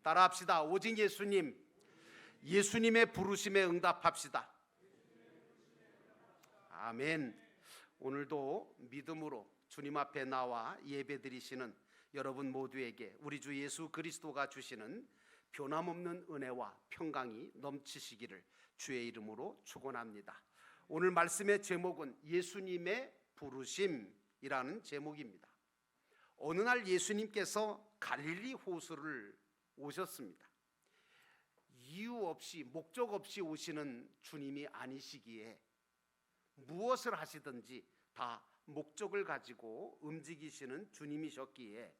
따라합시다. 오직 예수님, 예수님의 부르심에 응답합시다. 아멘. 오늘도 믿음으로 주님 앞에 나와 예배드리시는 여러분 모두에게 우리 주 예수 그리스도가 주시는 변함없는 은혜와 평강이 넘치시기를 주의 이름으로 축원합니다. 오늘 말씀의 제목은 예수님의 부르심이라는 제목입니다. 어느 날 예수님께서 갈릴리 호수를 오셨습니다. 이유 없이 목적 없이 오시는 주님이 아니시기에 무엇을 하시든지 다 목적을 가지고 움직이시는 주님이셨기에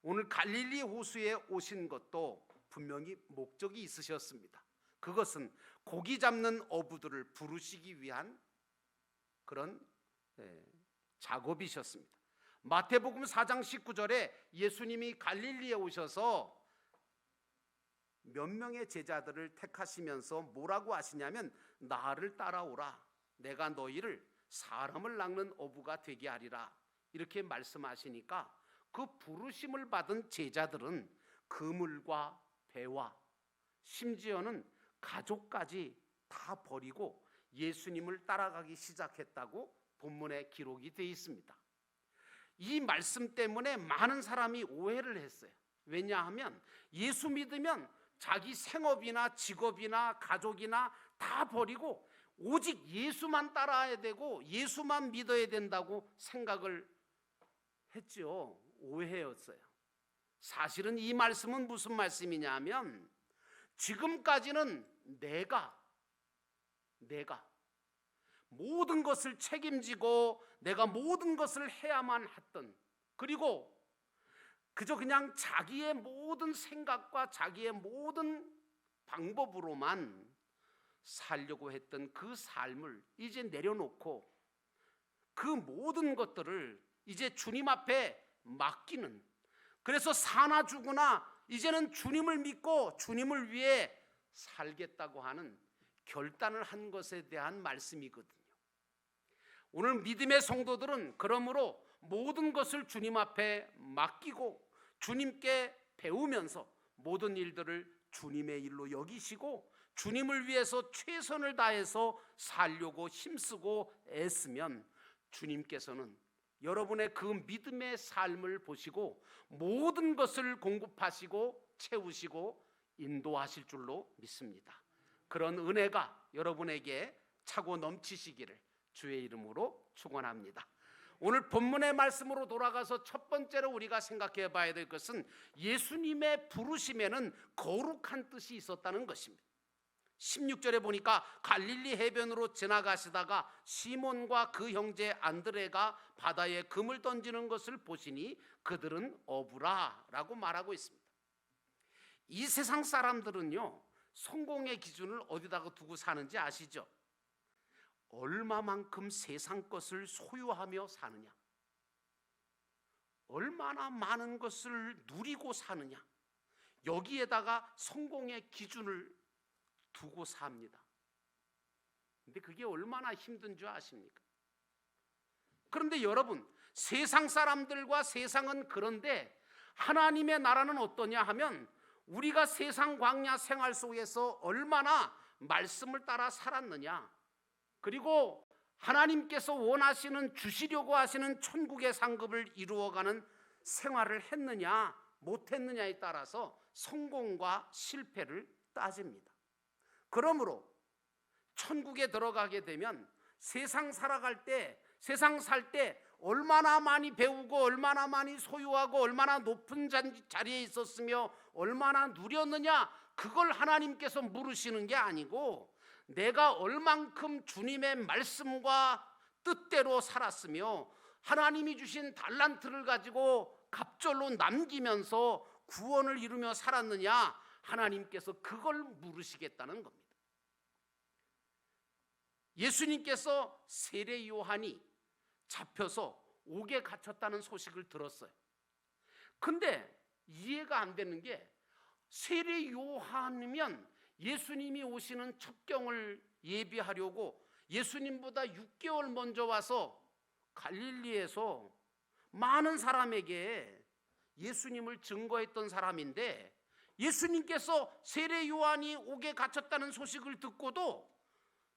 오늘 갈릴리 호수에 오신 것도 분명히 목적이 있으셨습니다. 그것은 고기 잡는 어부들을 부르시기 위한 그런 작업이셨습니다. 마태복음 4장 19절에 예수님이 갈릴리에 오셔서 몇 명의 제자들을 택하시면서 뭐라고 하시냐면 나를 따라오라, 내가 너희를 사람을 낚는 어부가 되게 하리라, 이렇게 말씀하시니까 그 부르심을 받은 제자들은 그물과 배와 심지어는 가족까지 다 버리고 예수님을 따라가기 시작했다고 본문에 기록이 되어 있습니다. 이 말씀 때문에 많은 사람이 오해를 했어요. 왜냐하면 예수 믿으면 자기 생업이나 직업이나 가족이나 다 버리고 오직 예수만 따라야 되고 예수만 믿어야 된다고 생각을 했죠. 오해였어요. 사실은 이 말씀은 무슨 말씀이냐면 지금까지는 내가 모든 것을 책임지고 내가 모든 것을 해야만 했던, 그리고 그저 그냥 자기의 모든 생각과 자기의 모든 방법으로만 살려고 했던 그 삶을 이제 내려놓고 그 모든 것들을 이제 주님 앞에 맡기는, 그래서 사나 죽으나 이제는 주님을 믿고 주님을 위해 살겠다고 하는 결단을 한 것에 대한 말씀이거든요. 오늘 믿음의 성도들은 그러므로 모든 것을 주님 앞에 맡기고 주님께 배우면서 모든 일들을 주님의 일로 여기시고 주님을 위해서 최선을 다해서 살려고 힘쓰고 애쓰면 주님께서는 여러분의 그 믿음의 삶을 보시고 모든 것을 공급하시고 채우시고 인도하실 줄로 믿습니다. 그런 은혜가 여러분에게 차고 넘치시기를 주의 이름으로 축원합니다. 오늘 본문의 말씀으로 돌아가서 첫 번째로 우리가 생각해 봐야 될 것은 예수님의 부르심에는 거룩한 뜻이 있었다는 것입니다. 16절에 보니까 갈릴리 해변으로 지나가시다가 시몬과 그 형제 안드레가 바다에 금을 던지는 것을 보시니 그들은 어부라 라고 말하고 있습니다. 이 세상 사람들은요, 성공의 기준을 어디다가 두고 사는지 아시죠? 얼마만큼 세상 것을 소유하며 사느냐, 얼마나 많은 것을 누리고 사느냐, 여기에다가 성공의 기준을 두고 삽니다. 근데 그게 얼마나 힘든 줄 아십니까? 그런데 여러분, 세상 사람들과 세상은 그런데 하나님의 나라는 어떠냐 하면 우리가 세상 광야 생활 속에서 얼마나 말씀을 따라 살았느냐, 그리고 하나님께서 원하시는 주시려고 하시는 천국의 상급을 이루어가는 생활을 했느냐 못했느냐에 따라서 성공과 실패를 따집니다. 그러므로 천국에 들어가게 되면 세상 살아갈 때, 세상 살 때 얼마나 많이 배우고 얼마나 많이 소유하고 얼마나 높은 자리에 있었으며 얼마나 누렸느냐, 그걸 하나님께서 물으시는 게 아니고 내가 얼만큼 주님의 말씀과 뜻대로 살았으며 하나님이 주신 달란트를 가지고 갑절로 남기면서 구원을 이루며 살았느냐, 하나님께서 그걸 물으시겠다는 겁니다. 예수님께서 세례 요한이 잡혀서 옥에 갇혔다는 소식을 들었어요. 근데 이해가 안 되는 게 세례 요한이면 예수님이 오시는 첩경을 예비하려고 예수님보다 6개월 먼저 와서 갈릴리에서 많은 사람에게 예수님을 증거했던 사람인데 예수님께서 세례 요한이 옥에 갇혔다는 소식을 듣고도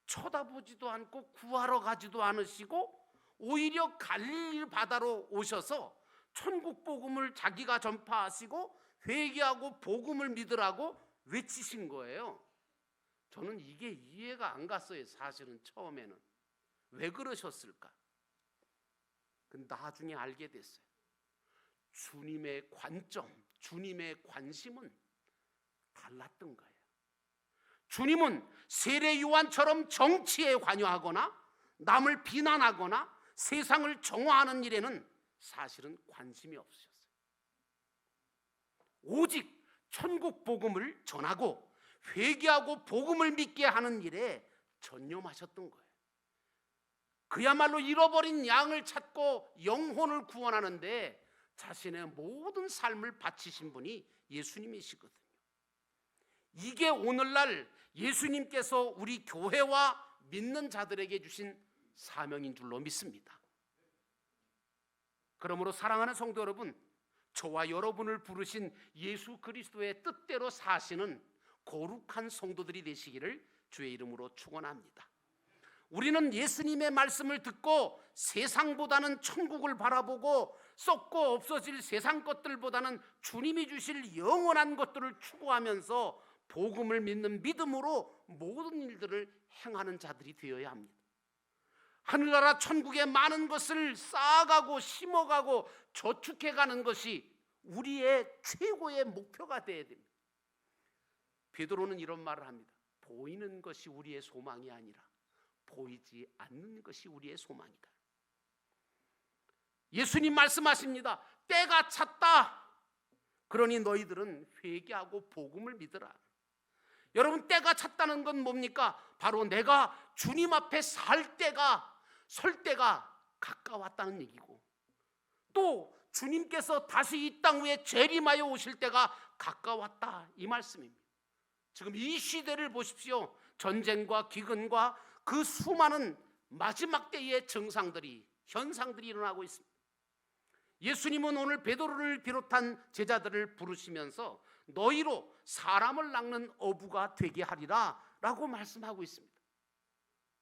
쳐다보지도 않고 구하러 가지도 않으시고 오히려 갈릴리 바다로 오셔서 천국 복음을 자기가 전파하시고 회개하고 복음을 믿으라고 외치신 거예요. 저는 이게 이해가 안 갔어요. 사실은 처음에는 왜 그러셨을까? 근데 나중에 알게 됐어요. 주님의 관점, 주님의 관심은 달랐던 거예요. 주님은 세례 요한처럼 정치에 관여하거나 남을 비난하거나 세상을 정화하는 일에는 사실은 관심이 없으셨어요. 오직 천국 복음을 전하고 회개하고 복음을 믿게 하는 일에 전념하셨던 거예요. 그야말로 잃어버린 양을 찾고 영혼을 구원하는데 자신의 모든 삶을 바치신 분이 예수님이시거든요. 이게 오늘날 예수님께서 우리 교회와 믿는 자들에게 주신 사명인 줄로 믿습니다. 그러므로 사랑하는 성도 여러분, 저와 여러분을 부르신 예수 그리스도의 뜻대로 사시는 거룩한 성도들이 되시기를 주의 이름으로 축원합니다. 우리는 예수님의 말씀을 듣고 세상보다는 천국을 바라보고 썩고 없어질 세상 것들보다는 주님이 주실 영원한 것들을 추구하면서 복음을 믿는 믿음으로 모든 일들을 행하는 자들이 되어야 합니다. 하늘나라 천국의 많은 것을 쌓아가고 심어가고 저축해가는 것이 우리의 최고의 목표가 되어야 됩니다. 베드로는 이런 말을 합니다. 보이는 것이 우리의 소망이 아니라 보이지 않는 것이 우리의 소망이다. 예수님 말씀하십니다. 때가 찼다. 그러니 너희들은 회개하고 복음을 믿으라. 여러분, 때가 찼다는 건 뭡니까? 바로 내가 주님 앞에 설 때가 가까웠다는 얘기고, 또 주님께서 다시 이 땅 위에 재림하여 오실 때가 가까웠다, 이 말씀입니다. 지금 이 시대를 보십시오. 전쟁과 기근과 그 수많은 마지막 때의 현상들이 일어나고 있습니다. 예수님은 오늘 베드로를 비롯한 제자들을 부르시면서 너희로 사람을 낚는 어부가 되게 하리라 라고 말씀하고 있습니다.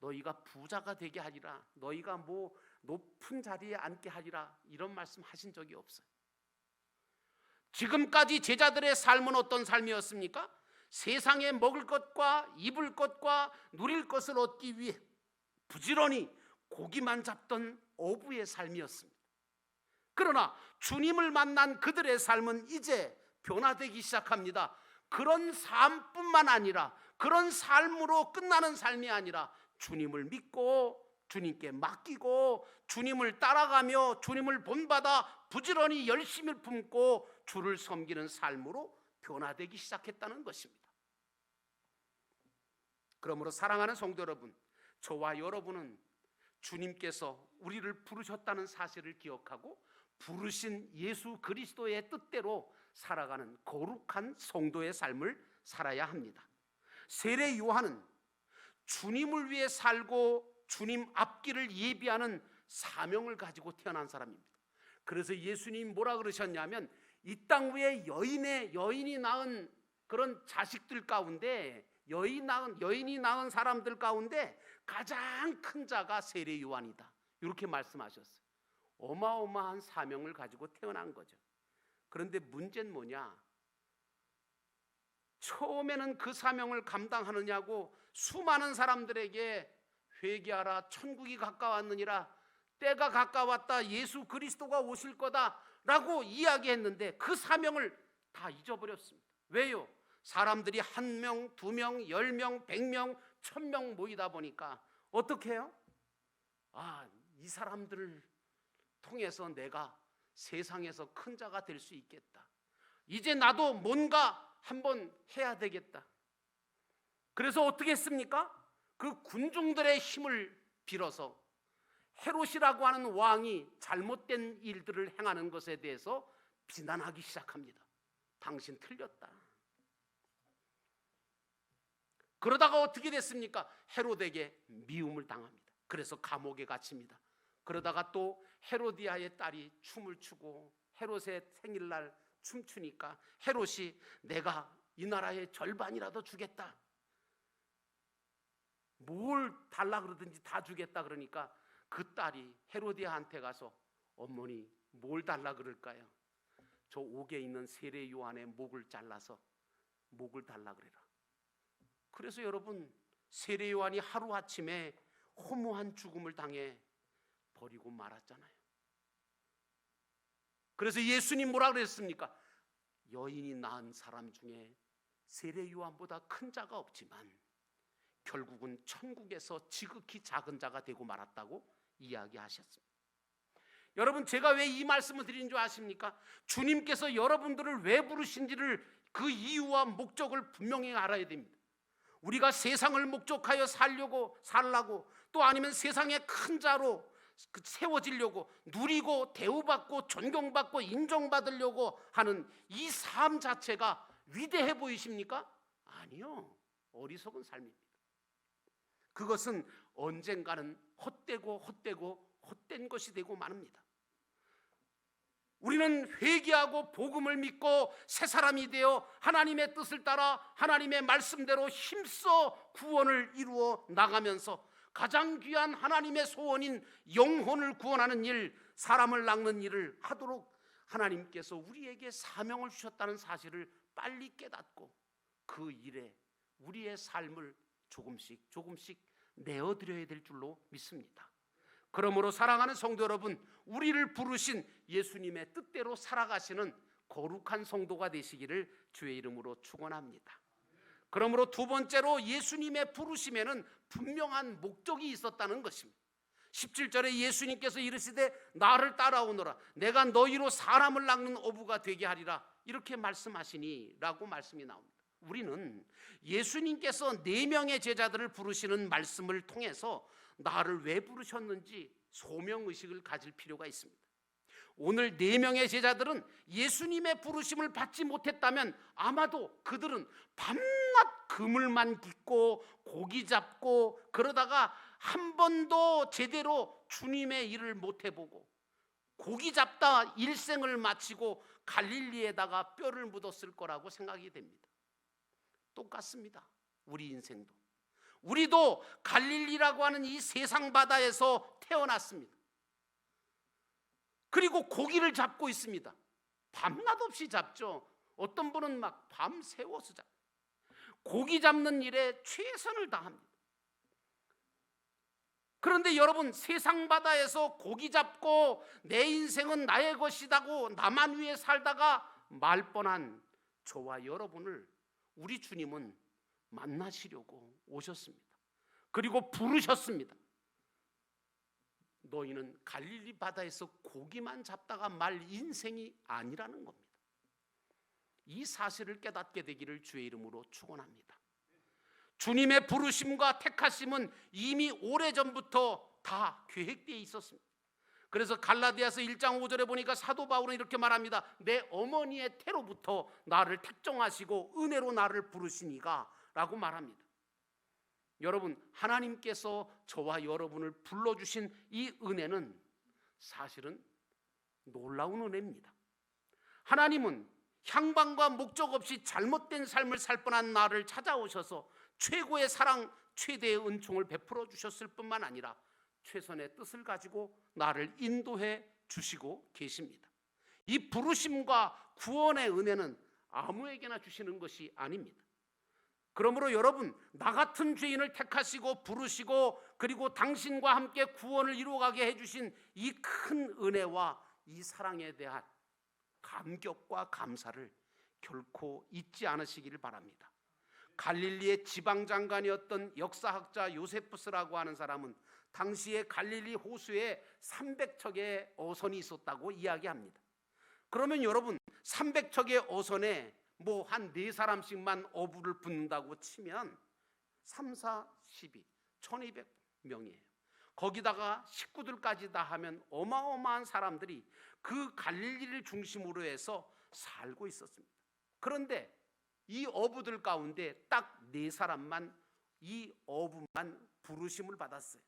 너희가 부자가 되게 하리라, 너희가 뭐 높은 자리에 앉게 하리라, 이런 말씀 하신 적이 없어요. 지금까지 제자들의 삶은 어떤 삶이었습니까? 세상에 먹을 것과 입을 것과 누릴 것을 얻기 위해 부지런히 고기만 잡던 어부의 삶이었습니다. 그러나 주님을 만난 그들의 삶은 이제 변화되기 시작합니다. 그런 삶뿐만 아니라, 그런 삶으로 끝나는 삶이 아니라 주님을 믿고 주님께 맡기고 주님을 따라가며 주님을 본받아 부지런히 열심을 품고 주를 섬기는 삶으로 변화되기 시작했다는 것입니다. 그러므로 사랑하는 성도 여러분, 저와 여러분은 주님께서 우리를 부르셨다는 사실을 기억하고 부르신 예수 그리스도의 뜻대로 살아가는 거룩한 성도의 삶을 살아야 합니다. 세례 요한은 주님을 위해 살고 주님 앞길을 예비하는 사명을 가지고 태어난 사람입니다. 그래서 예수님이 뭐라 그러셨냐면, 이 땅 위에 여인이 낳은 그런 자식들 가운데, 여인이 낳은 사람들 가운데 가장 큰 자가 세례 요한이다, 이렇게 말씀하셨어요. 어마어마한 사명을 가지고 태어난 거죠. 그런데 문제는 뭐냐? 처음에는 그 사명을 감당하느냐고 수많은 사람들에게 회개하라, 천국이 가까웠느니라, 때가 가까웠다, 예수 그리스도가 오실 거다 라고 이야기했는데 그 사명을 다 잊어버렸습니다. 왜요? 사람들이 1명, 2명, 10명, 100명, 1000명 모이다 보니까 어떻게 해요? 이 사람들을 통해서 내가 세상에서 큰 자가 될 수 있겠다, 이제 나도 뭔가 한번 해야 되겠다. 그래서 어떻게 했습니까? 그 군중들의 힘을 빌어서 헤롯이라고 하는 왕이 잘못된 일들을 행하는 것에 대해서 비난하기 시작합니다. 당신 틀렸다. 그러다가 어떻게 됐습니까? 헤롯에게 미움을 당합니다. 그래서 감옥에 갇힙니다. 그러다가 또 헤로디아의 딸이 춤을 추고 헤롯의 생일날 춤추니까 헤롯이 내가 이 나라의 절반이라도 주겠다, 뭘 달라 그러든지 다 주겠다 그러니까 그 딸이 헤로디아한테 가서 어머니 뭘 달라 그럴까요? 저 옥에 있는 세례 요한의 목을 잘라서 목을 달라 그래라. 그래서 여러분, 세례 요한이 하루아침에 허무한 죽음을 당해 버리고 말았잖아요. 그래서 예수님 뭐라 그랬습니까? 여인이 낳은 사람 중에 세례 요한보다 큰 자가 없지만 결국은 천국에서 지극히 작은 자가 되고 말았다고 이야기하셨습니다. 여러분, 제가 왜 이 말씀을 드리는 줄 아십니까? 주님께서 여러분들을 왜 부르신지를 그 이유와 목적을 분명히 알아야 됩니다. 우리가 세상을 목적하여 살라고 또 아니면 세상의 큰 자로 세워지려고 누리고 대우받고 존경받고 인정받으려고 하는 이 삶 자체가 위대해 보이십니까? 아니요, 어리석은 삶입니다. 그것은 언젠가는 헛되고 헛된 것이 되고 마릅니다. 우리는 회개하고 복음을 믿고 새 사람이 되어 하나님의 뜻을 따라 하나님의 말씀대로 힘써 구원을 이루어 나가면서 가장 귀한 하나님의 소원인 영혼을 구원하는 일, 사람을 낚는 일을 하도록 하나님께서 우리에게 사명을 주셨다는 사실을 빨리 깨닫고 그 일에 우리의 삶을 조금씩 내어드려야 될 줄로 믿습니다. 그러므로 사랑하는 성도 여러분, 우리를 부르신 예수님의 뜻대로 살아가시는 거룩한 성도가 되시기를 주의 이름으로 축원합니다. 그러므로 두 번째로 예수님의 부르심에는 분명한 목적이 있었다는 것입니다. 17절에 예수님께서 이르시되 나를 따라오너라, 내가 너희로 사람을 낚는 어부가 되게 하리라, 이렇게 말씀하시니 라고 말씀이 나옵니다. 우리는 예수님께서 4명의 제자들을 부르시는 말씀을 통해서 나를 왜 부르셨는지 소명의식을 가질 필요가 있습니다. 오늘 4명의 제자들은 예수님의 부르심을 받지 못했다면 아마도 그들은 밤낮 그물만 깃고 고기 잡고 그러다가 한 번도 제대로 주님의 일을 못 해보고 고기 잡다 일생을 마치고 갈릴리에다가 뼈를 묻었을 거라고 생각이 됩니다. 똑같습니다. 우리 인생도. 우리도 갈릴리라고 하는 이 세상 바다에서 태어났습니다. 그리고 고기를 잡고 있습니다. 밤낮 없이 잡죠. 어떤 분은 막 밤 새워서 잡죠. 고기 잡는 일에 최선을 다합니다. 그런데 여러분, 세상 바다에서 고기 잡고 내 인생은 나의 것이라고 나만 위해 살다가 말 뻔한 저와 여러분을 우리 주님은 만나시려고 오셨습니다. 그리고 부르셨습니다. 너희는 갈릴리 바다에서 고기만 잡다가 말 인생이 아니라는 겁니다. 이 사실을 깨닫게 되기를 주의 이름으로 축원합니다. 주님의 부르심과 택하심은 이미 오래전부터 다 계획되어 있었습니다. 그래서 갈라디아서 1장 5절에 보니까 사도 바울은 이렇게 말합니다. 내 어머니의 태로부터 나를 택정하시고 은혜로 나를 부르시니가 라고 말합니다. 여러분, 하나님께서 저와 여러분을 불러주신 이 은혜는 사실은 놀라운 은혜입니다. 하나님은 향방과 목적 없이 잘못된 삶을 살 뻔한 나를 찾아오셔서 최고의 사랑, 최대의 은총을 베풀어 주셨을 뿐만 아니라 최선의 뜻을 가지고 나를 인도해 주시고 계십니다. 이 부르심과 구원의 은혜는 아무에게나 주시는 것이 아닙니다. 그러므로 여러분, 나 같은 죄인을 택하시고 부르시고 그리고 당신과 함께 구원을 이루어가게 해주신 이 큰 은혜와 이 사랑에 대한 감격과 감사를 결코 잊지 않으시기를 바랍니다. 갈릴리의 지방장관이었던 역사학자 요세푸스라고 하는 사람은 당시에 갈릴리 호수에 300척의 어선이 있었다고 이야기합니다. 그러면 여러분, 300척의 어선에 뭐 한 4사람씩만 어부를 붙는다고 치면 3, 4, 12, 1200명이에요. 거기다가 식구들까지 다 하면 어마어마한 사람들이 그 갈릴리를 중심으로 해서 살고 있었습니다. 그런데 이 어부들 가운데 딱 4사람만, 이 어부만 부르심을 받았어요.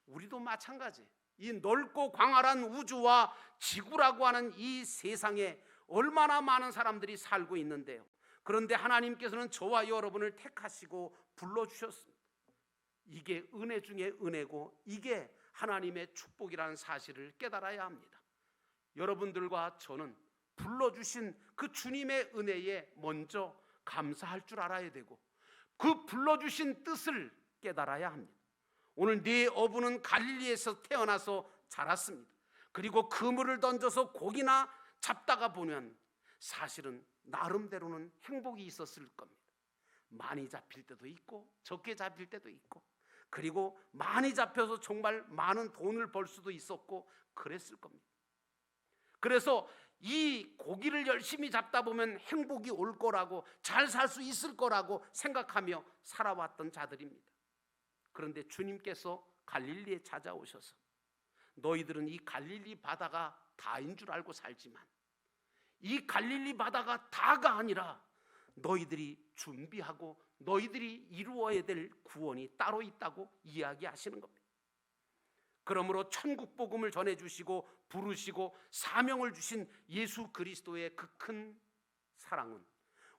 우리도 마찬가지. 이 넓고 광활한 우주와 지구라고 하는 이 세상에 얼마나 많은 사람들이 살고 있는데요. 그런데 하나님께서는 저와 여러분을 택하시고 불러주셨습니다. 이게 은혜 중에 은혜고 이게 하나님의 축복이라는 사실을 깨달아야 합니다. 여러분들과 저는 불러주신 그 주님의 은혜에 먼저 감사할 줄 알아야 되고 그 불러주신 뜻을 깨달아야 합니다. 오늘 네 어부는 갈릴리에서 태어나서 자랐습니다. 그리고 그물을 던져서 고기나 잡다가 보면 사실은 나름대로는 행복이 있었을 겁니다. 많이 잡힐 때도 있고 적게 잡힐 때도 있고, 그리고 많이 잡혀서 정말 많은 돈을 벌 수도 있었고 그랬을 겁니다. 그래서 이 고기를 열심히 잡다 보면 행복이 올 거라고, 잘 살 수 있을 거라고 생각하며 살아왔던 자들입니다. 그런데 주님께서 갈릴리에 찾아오셔서 너희들은 이 갈릴리 바다가 다인 줄 알고 살지만 이 갈릴리 바다가 다가 아니라 너희들이 준비하고 너희들이 이루어야 될 구원이 따로 있다고 이야기하시는 겁니다. 그러므로 천국 복음을 전해주시고 부르시고 사명을 주신 예수 그리스도의 그 큰 사랑은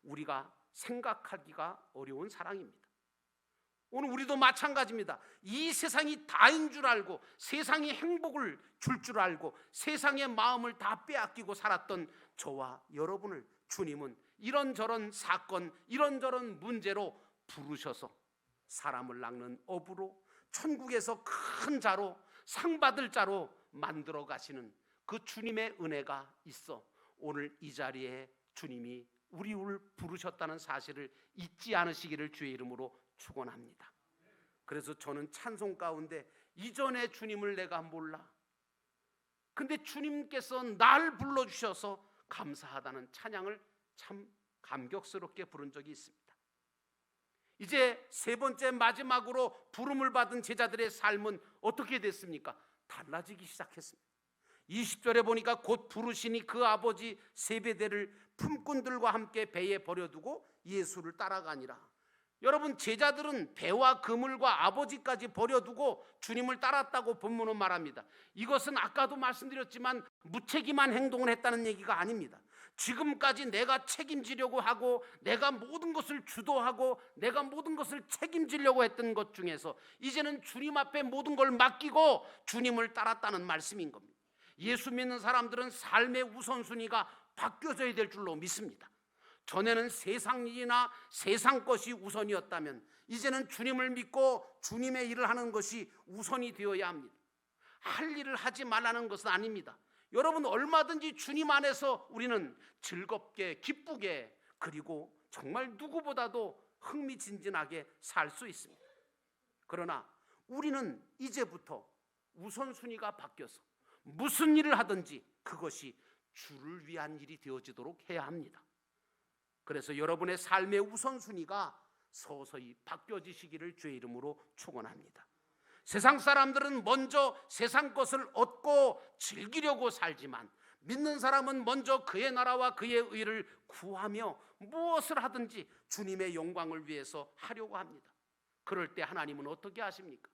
우리가 생각하기가 어려운 사랑입니다. 오늘 우리도 마찬가지입니다. 이 세상이 다인 줄 알고 세상이 행복을 줄 줄 알고 세상의 마음을 다 빼앗기고 살았던 저와 여러분을 주님은 이런저런 사건, 이런저런 문제로 부르셔서 사람을 낚는 어부로, 천국에서 큰 자로, 상 받을 자로 만들어 가시는 그 주님의 은혜가 있어 오늘 이 자리에 주님이 우리를 부르셨다는 사실을 잊지 않으시기를 주의 이름으로 축원합니다. 그래서 저는 찬송 가운데 이전에 주님을 내가 몰라, 근데 주님께서 날 불러주셔서 감사하다는 찬양을 참 감격스럽게 부른 적이 있습니다. 이제 세 번째 마지막으로 부름을 받은 제자들의 삶은 어떻게 됐습니까? 달라지기 시작했습니다. 20절에 보니까 곧 부르시니 그 아버지 세베대를 품꾼들과 함께 배에 버려두고 예수를 따라가니라. 여러분, 제자들은 배와 그물과 아버지까지 버려두고 주님을 따랐다고 본문은 말합니다. 이것은 아까도 말씀드렸지만 무책임한 행동을 했다는 얘기가 아닙니다. 지금까지 내가 책임지려고 하고 내가 모든 것을 주도하고 내가 모든 것을 책임지려고 했던 것 중에서 이제는 주님 앞에 모든 걸 맡기고 주님을 따랐다는 말씀인 겁니다. 예수 믿는 사람들은 삶의 우선순위가 바뀌어져야 될 줄로 믿습니다. 전에는 세상 일이나 세상 것이 우선이었다면 이제는 주님을 믿고 주님의 일을 하는 것이 우선이 되어야 합니다. 할 일을 하지 말라는 것은 아닙니다. 여러분, 얼마든지 주님 안에서 우리는 즐겁게 기쁘게 그리고 정말 누구보다도 흥미진진하게 살 수 있습니다. 그러나 우리는 이제부터 우선순위가 바뀌어서 무슨 일을 하든지 그것이 주를 위한 일이 되어지도록 해야 합니다. 그래서 여러분의 삶의 우선순위가 서서히 바뀌어지시기를 주의 이름으로 축원합니다. 세상 사람들은 먼저 세상 것을 얻고 즐기려고 살지만 믿는 사람은 먼저 그의 나라와 그의 의를 구하며 무엇을 하든지 주님의 영광을 위해서 하려고 합니다. 그럴 때 하나님은 어떻게 하십니까?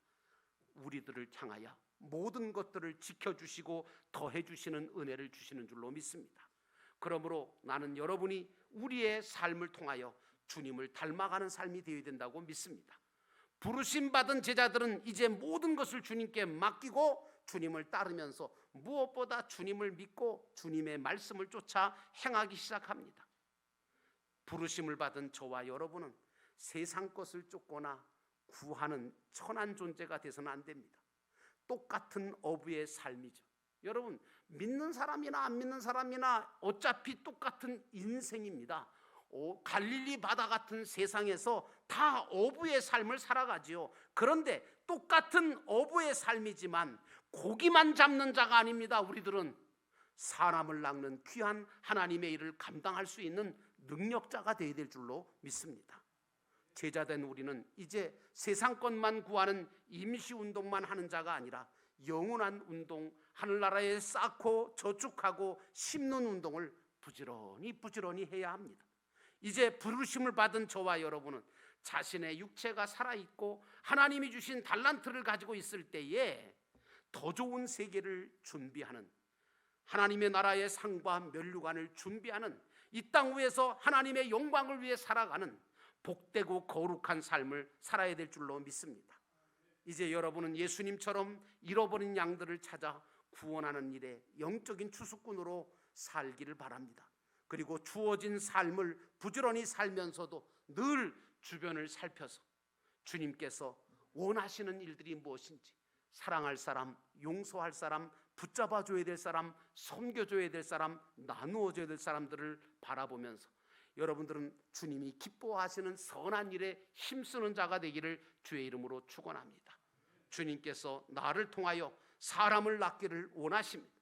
우리들을 향하여 모든 것들을 지켜주시고 더해주시는 은혜를 주시는 줄로 믿습니다. 그러므로 나는 여러분이 우리의 삶을 통하여 주님을 닮아가는 삶이 되어야 된다고 믿습니다. 부르심 받은 제자들은 이제 모든 것을 주님께 맡기고 주님을 따르면서 무엇보다 주님을 믿고 주님의 말씀을 쫓아 행하기 시작합니다. 부르심을 받은 저와 여러분은 세상 것을 쫓거나 구하는 천한 존재가 돼서는 안 됩니다. 똑같은 어부의 삶이죠. 여러분, 믿는 사람이나 안 믿는 사람이나 어차피 똑같은 인생입니다. 갈릴리 바다 같은 세상에서 다 어부의 삶을 살아가지요. 그런데 똑같은 어부의 삶이지만 고기만 잡는 자가 아닙니다. 우리들은 사람을 낚는 귀한 하나님의 일을 감당할 수 있는 능력자가 되어야 될 줄로 믿습니다. 제자된 우리는 이제 세상 것만 구하는 임시운동만 하는 자가 아니라 영원한 운동, 하늘나라에 쌓고 저축하고 심는 운동을 부지런히 해야 합니다. 이제 부르심을 받은 저와 여러분은 자신의 육체가 살아있고 하나님이 주신 달란트를 가지고 있을 때에 더 좋은 세계를 준비하는 하나님의 나라의 상과 면류관을 준비하는, 이 땅 위에서 하나님의 영광을 위해 살아가는 복되고 거룩한 삶을 살아야 될 줄로 믿습니다. 이제 여러분은 예수님처럼 잃어버린 양들을 찾아 구원하는 일에 영적인 추수꾼으로 살기를 바랍니다. 그리고 주어진 삶을 부지런히 살면서도 늘 주변을 살펴서 주님께서 원하시는 일들이 무엇인지, 사랑할 사람, 용서할 사람, 붙잡아줘야 될 사람, 섬겨줘야 될 사람, 나누어줘야 될 사람들을 바라보면서 여러분들은 주님이 기뻐하시는 선한 일에 힘쓰는 자가 되기를 주의 이름으로 축원합니다. 주님께서 나를 통하여 사람을 낳기를 원하십니다.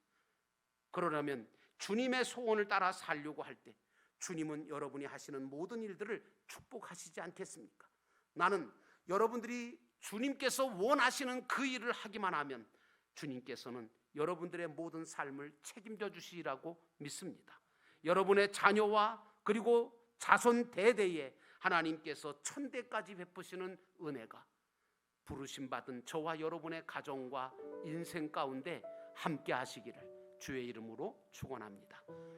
그러려면 주님의 소원을 따라 살려고 할 때 주님은 여러분이 하시는 모든 일들을 축복하시지 않겠습니까? 나는 여러분들이 주님께서 원하시는 그 일을 하기만 하면 주님께서는 여러분들의 모든 삶을 책임져 주시리라고 믿습니다. 여러분의 자녀와 그리고 자손 대대에 하나님께서 천대까지 베푸시는 은혜가 부르심 받은 저와 여러분의 가정과 인생 가운데 함께 하시기를 주의 이름으로 축원합니다.